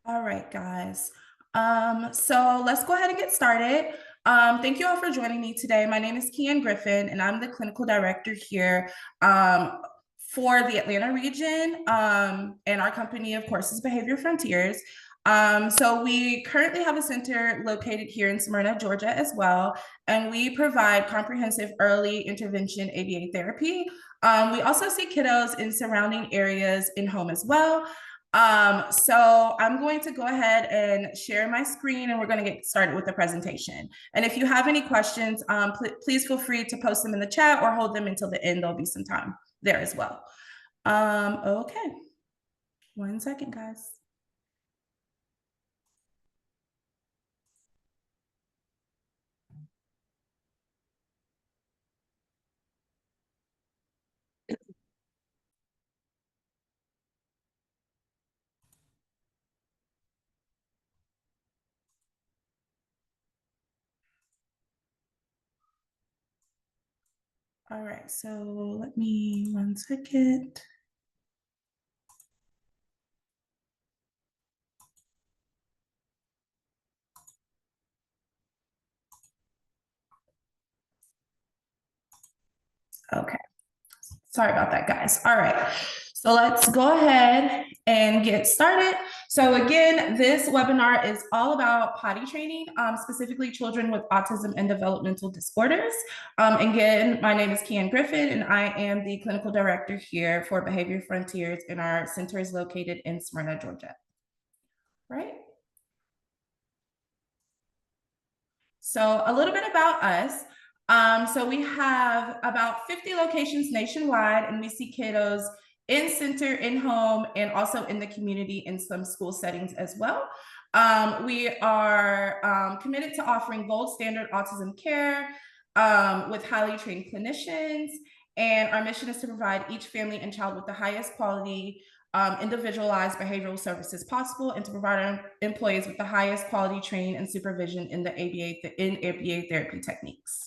All right, guys. So let's go ahead and get started. Thank you all for joining me today. My name is Keyann Griffin, and I'm the clinical director here for the Atlanta region. And our company, of course, is Behavior Frontiers. So we currently have a center located here in Smyrna, Georgia, as well, and we provide comprehensive early intervention ABA therapy. We also see kiddos in surrounding areas in home as well. So I'm going to go ahead and share my screen and we're going to get started with the presentation. And if you have any questions, please feel free to post them in the chat or hold them until the end. There'll be some time there as well. Okay. 1 second, guys. All right, so let me 1 second. Okay. Sorry about that, guys. All right. So let's go ahead and get started. So again, this webinar is all about potty training, specifically children with autism and developmental disorders. Again, my name is Keyann Griffin, and I am the clinical director here for Behavior Frontiers, and our center is located in Smyrna, Georgia. Right? So a little bit about us. So we have about 50 locations nationwide, and we see kiddos in center, in home, and also in the community in some school settings as well. We are committed to offering gold standard autism care with highly trained clinicians. And our mission is to provide each family and child with the highest quality individualized behavioral services possible, and to provide our employees with the highest quality training and supervision in the ABA therapy techniques.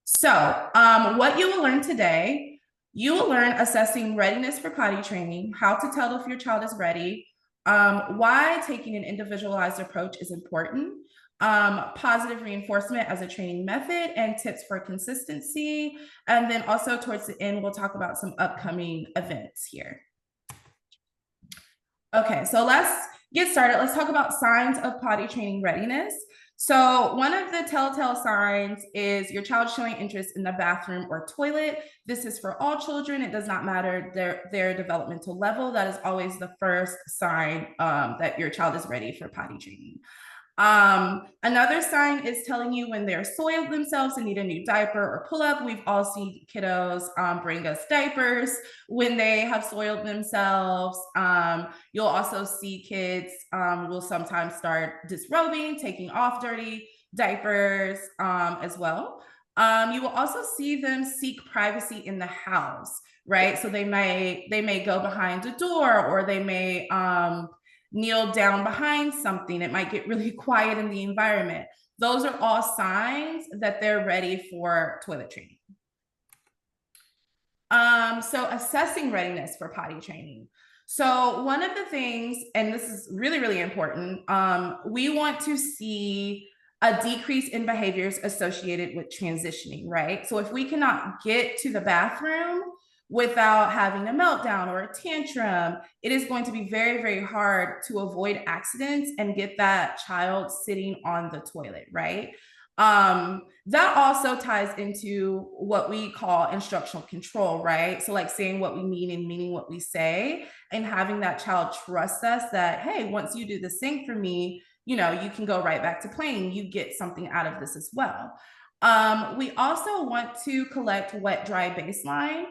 So what you will learn today, you will learn assessing readiness for potty training, how to tell if your child is ready, why taking an individualized approach is important, positive reinforcement as a training method, and tips for consistency. And then also towards the end, we'll talk about some upcoming events here. Okay, so let's get started. Let's talk about signs of potty training readiness. So one of the telltale signs is your child showing interest in the bathroom or toilet. This is for all children. It does not matter their developmental level. That is always the first sign that your child is ready for potty training. Another sign is telling you when they're soiled themselves and need a new diaper or pull up. We've all seen kiddos bring us diapers when they have soiled themselves. You'll also see kids will sometimes start disrobing, taking off dirty diapers as well. You will also see them seek privacy in the house, right? So they may go behind a door, or they may kneel down behind something. It might get really quiet in the environment. Those are all signs that they're ready for toilet training. So assessing readiness for potty training. So one of the things, and this is really, really important, we want to see a decrease in behaviors associated with transitioning, right? So if we cannot get to the bathroom without having a meltdown or a tantrum, it is going to be very, very hard to avoid accidents and get that child sitting on the toilet, right? That also ties into what we call instructional control, right? So like saying what we mean and meaning what we say, and having that child trust us that, hey, once you do this thing for me, you know, you can go right back to playing. You get something out of this as well. We also want to collect wet, dry baseline.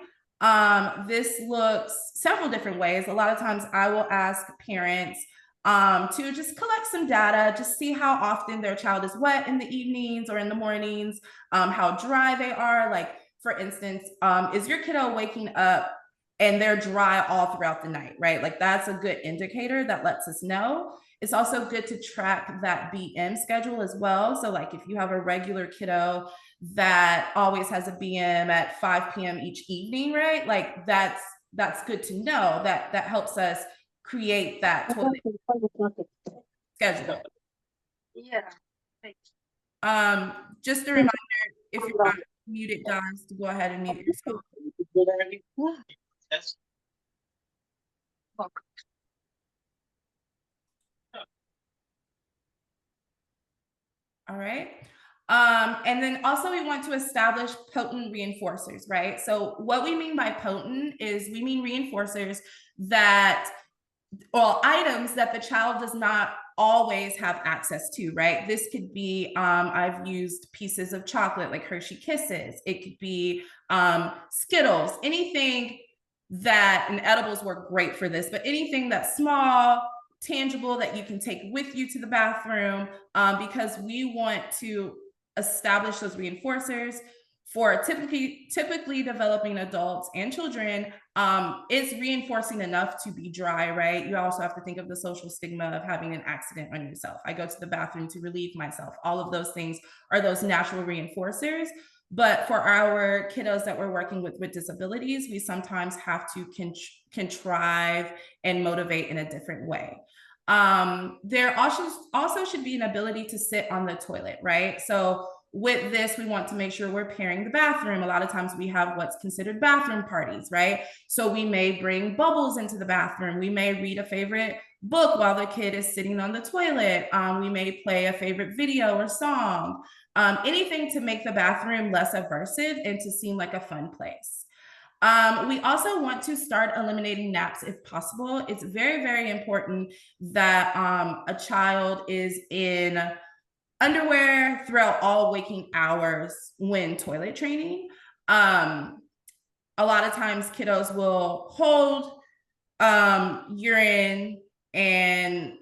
This looks several different ways. A lot of times I will ask parents to just collect some data, just see how often their child is wet in the evenings or in the mornings, how dry they are. Like, for instance, is your kiddo waking up and they're dry all throughout the night, right? Like, that's a good indicator that lets us know. It's also good to track that BM schedule as well. So like if you have a regular kiddo that always has a BM at 5 p.m. each evening, right? Like that's good to know. That helps us create that toilet schedule. Yeah. Just a reminder, if you're not muted, guys, to go ahead and mute yourself. Yes. All right. And then also we want to establish potent reinforcers, right? So what we mean by potent is we mean reinforcers that, or items that the child does not always have access to, right? This could be, I've used pieces of chocolate like Hershey Kisses. It could be Skittles, anything that, and edibles work great for this, but anything that's small, tangible, that you can take with you to the bathroom, because we want to establish those reinforcers for typically developing adults and children. Is reinforcing enough to be dry, right? You also have to think of the social stigma of having an accident on yourself. I go to the bathroom to relieve myself. All of those things are those natural reinforcers. But for our kiddos that we're working with disabilities, we sometimes have to contrive and motivate in a different way. There also should be an ability to sit on the toilet, right? So with this, we want to make sure we're pairing the bathroom. A lot of times we have what's considered bathroom parties, right? So we may bring bubbles into the bathroom. We may read a favorite book while the kid is sitting on the toilet. We may play a favorite video or song. Anything to make the bathroom less aversive and to seem like a fun place. We also want to start eliminating naps if possible. It's very, very important that a child is in underwear throughout all waking hours when toilet training. A lot of times kiddos will hold urine and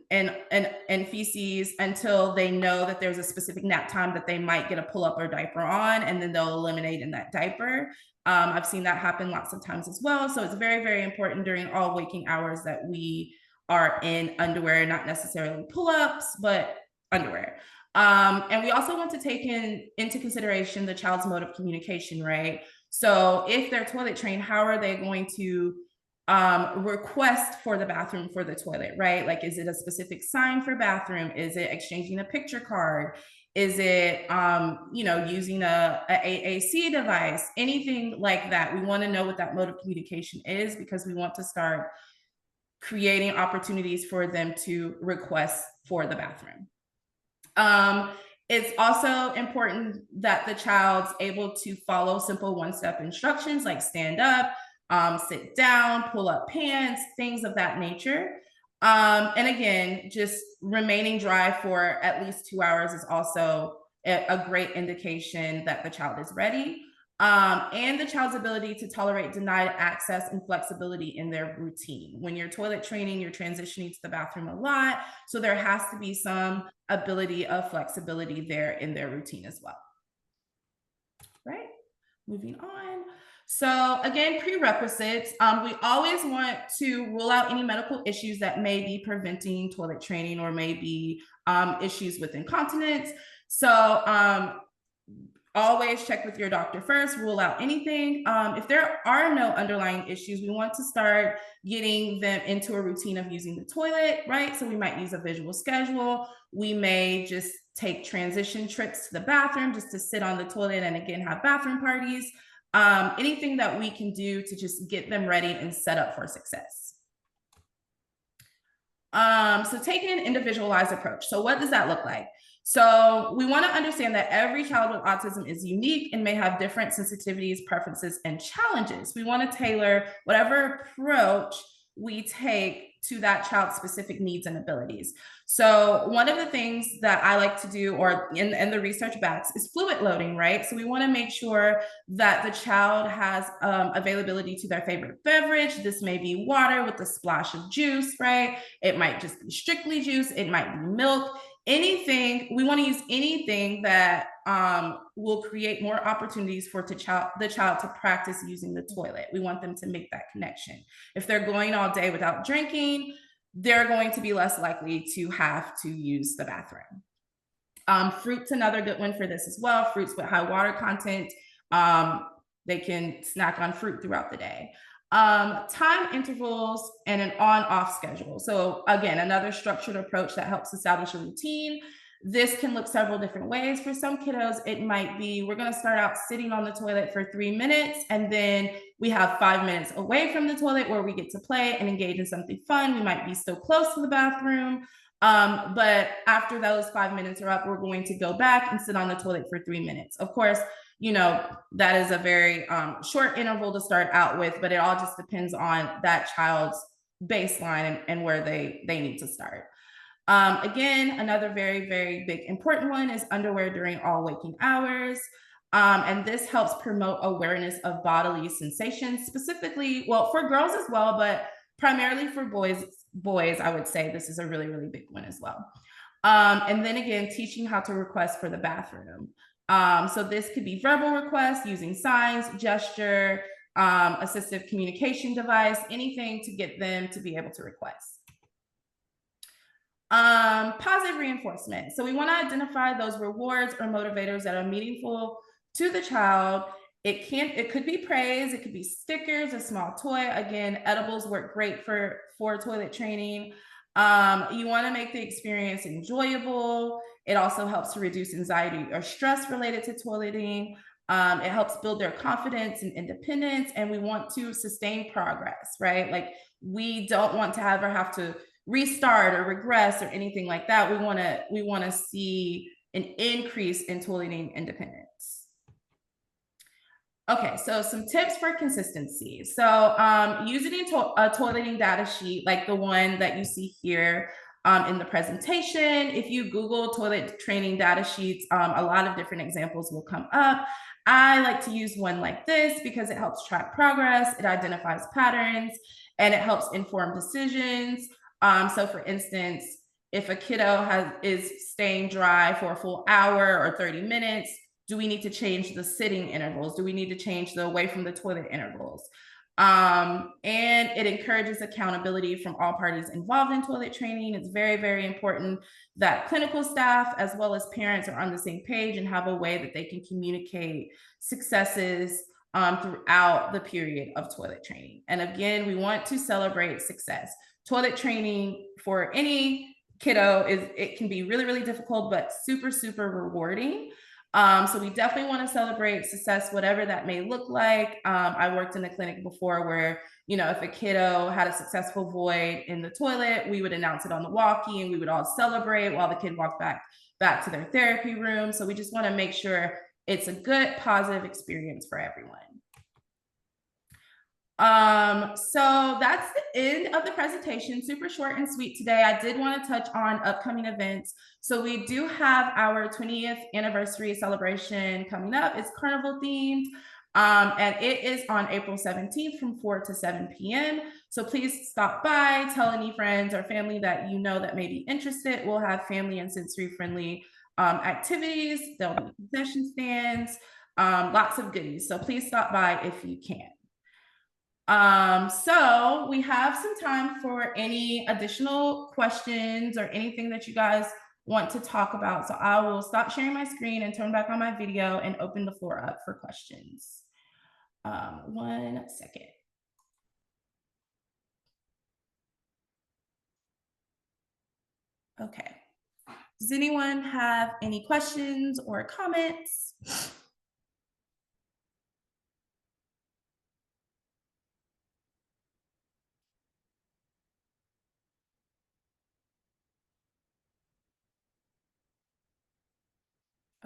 feces until they know that there's a specific nap time that they might get a pull-up or diaper on, and then they'll eliminate in that diaper. I've seen that happen lots of times as well. So it's very, very important during all waking hours that we are in underwear, not necessarily pull-ups, but underwear. And we also want to take into consideration the child's mode of communication, right? So if they're toilet trained, how are they going to request for the bathroom for the toilet, right? Like, is it a specific sign for bathroom? Is it exchanging a picture card? Is it, using a AAC device? Anything like that. We want to know what that mode of communication is, because we want to start creating opportunities for them to request for the bathroom. It's also important that the child's able to follow simple one-step instructions like stand up, sit down, pull up pants, things of that nature. And again, just remaining dry for at least 2 hours is also a great indication that the child is ready. And the child's ability to tolerate denied access and flexibility in their routine. When you're toilet training, you're transitioning to the bathroom a lot. So there has to be some ability of flexibility there in their routine as well. Right, moving on. So again, prerequisites. We always want to rule out any medical issues that may be preventing toilet training, or may be issues with incontinence. So always check with your doctor first, rule out anything. If there are no underlying issues, we want to start getting them into a routine of using the toilet, right? So we might use a visual schedule. We may just take transition trips to the bathroom just to sit on the toilet and again have bathroom parties. Anything that we can do to just get them ready and set up for success. So taking an individualized approach. So what does that look like? So we want to understand that every child with autism is unique and may have different sensitivities, preferences, and challenges. We want to tailor whatever approach we take to that child's specific needs and abilities. So one of the things that I like to do, or in the research backs, is fluid loading, right? So we want to make sure that the child has availability to their favorite beverage. This may be water with a splash of juice, right? It might just be strictly juice. It might be milk. Anything, we want to use anything that will create more opportunities for the child to practice using the toilet. We want them to make that connection. If they're going all day without drinking, they're going to be less likely to have to use the bathroom. Fruit's another good one for this as well. Fruits with high water content. They can snack on fruit throughout the day. Time intervals and an on-off schedule. So again, another structured approach that helps establish a routine. This can look several different ways. For some kiddos, it might be, we're going to start out sitting on the toilet for 3 minutes, and then we have 5 minutes away from the toilet where we get to play and engage in something fun. We might be still close to the bathroom. But after those 5 minutes are up, we're going to go back and sit on the toilet for 3 minutes. Of course, you know, that is a very short interval to start out with, but it all just depends on that child's baseline and where they need to start. Again, another very, very big important one is underwear during all waking hours. And this helps promote awareness of bodily sensations, specifically, well, for girls as well, but primarily for boys, I would say this is a really, really big one as well. And then again, teaching how to request for the bathroom. So this could be verbal requests using signs, gesture, assistive communication device, anything to get them to be able to request. Positive reinforcement. So we want to identify those rewards or motivators that are meaningful to the child. It could be praise, it could be stickers, a small toy. Again, edibles work great for toilet training. You want to make the experience enjoyable. It also helps to reduce anxiety or stress related to toileting. It helps build their confidence and independence, and we want to sustain progress, right? Like, we don't want to ever have to restart or regress or anything like that. We want to see an increase in toileting independence. Okay, so some tips for consistency. So using a toileting data sheet like the one that you see here in the presentation. If you Google toilet training data sheets, a lot of different examples will come up. I like to use one like this because it helps track progress, it identifies patterns, and it helps inform decisions. So for instance, if a kiddo is staying dry for a full hour or 30 minutes, do we need to change the sitting intervals? Do we need to change the away from the toilet intervals? And it encourages accountability from all parties involved in toilet training. It's very, very important that clinical staff as well as parents are on the same page and have a way that they can communicate successes throughout the period of toilet training. And again, we want to celebrate success. Toilet training for any kiddo it can be really, really difficult, but super, super rewarding. So we definitely want to celebrate success, whatever that may look like. I worked in a clinic before where, you know, if a kiddo had a successful void in the toilet, we would announce it on the walkie and we would all celebrate while the kid walked back to their therapy room. So we just want to make sure it's a good, positive experience for everyone. So that's the end of the presentation. Super short and sweet today. I did want to touch on upcoming events. So we do have our 20th anniversary celebration coming up. It's carnival themed. And it is on April 17th from 4 to 7 p.m. So please stop by, tell any friends or family that you know that may be interested. We'll have family and sensory friendly activities. There'll be concession stands, lots of goodies. So please stop by if you can. So we have some time for any additional questions or anything that you guys want to talk about. So I will stop sharing my screen and turn back on my video and open the floor up for questions. 1 second. Okay. Does anyone have any questions or comments?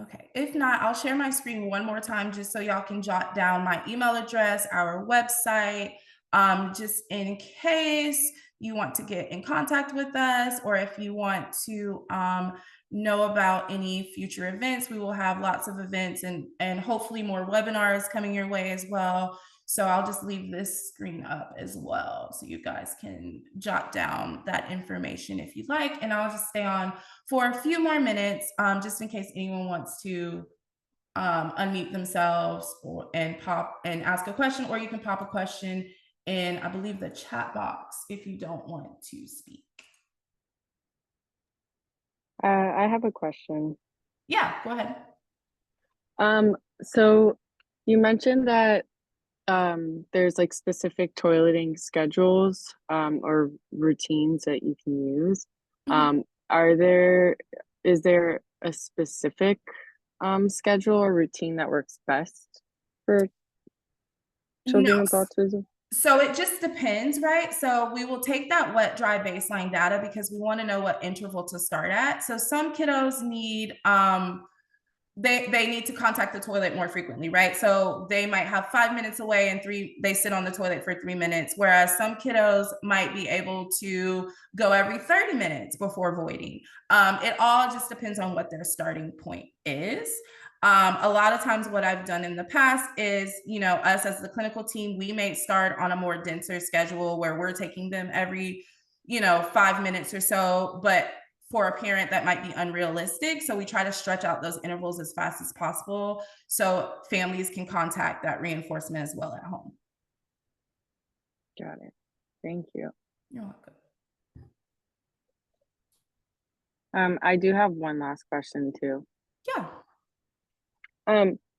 Okay, if not, I'll share my screen one more time just so y'all can jot down my email address, our website, just in case you want to get in contact with us, or if you want to know about any future events. We will have lots of events and hopefully more webinars coming your way as well. So I'll just leave this screen up as well so you guys can jot down that information if you'd like. And I'll just stay on for a few more minutes just in case anyone wants to unmute themselves and ask a question, or you can pop a question in, I believe, the chat box if you don't want to speak. I have a question. Yeah, go ahead. So you mentioned that there's like specific toileting schedules or routines that you can use. Mhm. Are there, is there a specific schedule or routine that works best for No. children with autism? So it just depends, right? So we will take that wet, dry baseline data because we want to know what interval to start at. So some kiddos need they need to contact the toilet more frequently, right? So they might have 5 minutes away and they sit on the toilet for 3 minutes, whereas some kiddos might be able to go every 30 minutes before voiding. It all just depends on what their starting point is. A lot of times what I've done in the past is, us as the clinical team, we may start on a more denser schedule where we're taking them every, 5 minutes or so, but for a parent that might be unrealistic. So we try to stretch out those intervals as fast as possible so families can contact that reinforcement as well at home. Got it. Thank you. You're welcome. I do have one last question too. Yeah.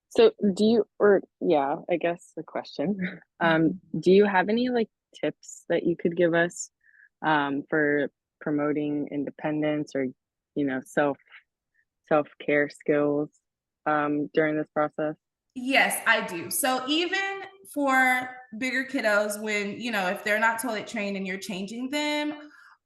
So do you, or yeah, I guess the question, do you have any like tips that you could give us for promoting independence or, self-care skills during this process? Yes, I do. So even for bigger kiddos, when, if they're not toilet trained and you're changing them,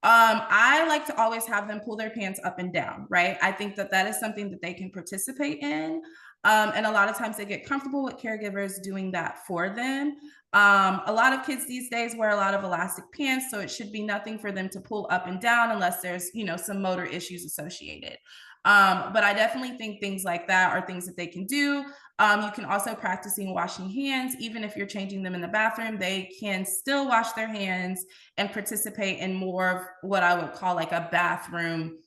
I like to always have them pull their pants up and down, right? I think that that is something that they can participate in. And a lot of times they get comfortable with caregivers doing that for them. A lot of kids these days wear a lot of elastic pants, so it should be nothing for them to pull up and down unless there's, some motor issues associated. But I definitely think things like that are things that they can do. You can also practicing washing hands. Even if you're changing them in the bathroom, they can still wash their hands and participate in more of what I would call like a bathroom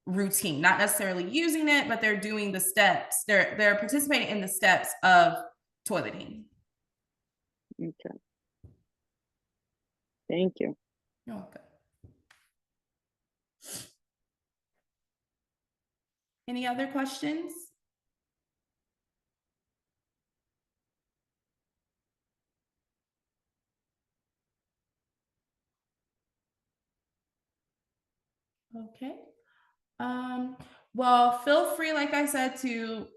routine, not necessarily using it, but they're doing the steps. They're participating in the steps of toileting. Okay. Thank you. You're welcome. Any other questions? Okay. Well, feel free, like I said, to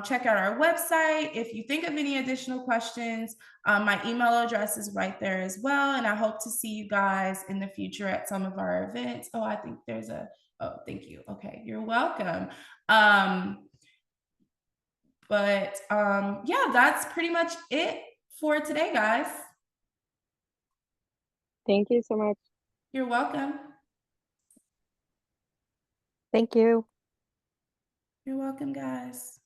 check out our website. If you think of any additional questions, my email address is right there as well. And I hope to see you guys in the future at some of our events. Oh, I think oh, thank you. Okay, you're welcome. Yeah, that's pretty much it for today, guys. Thank you so much. You're welcome. Thank you. You're welcome, guys.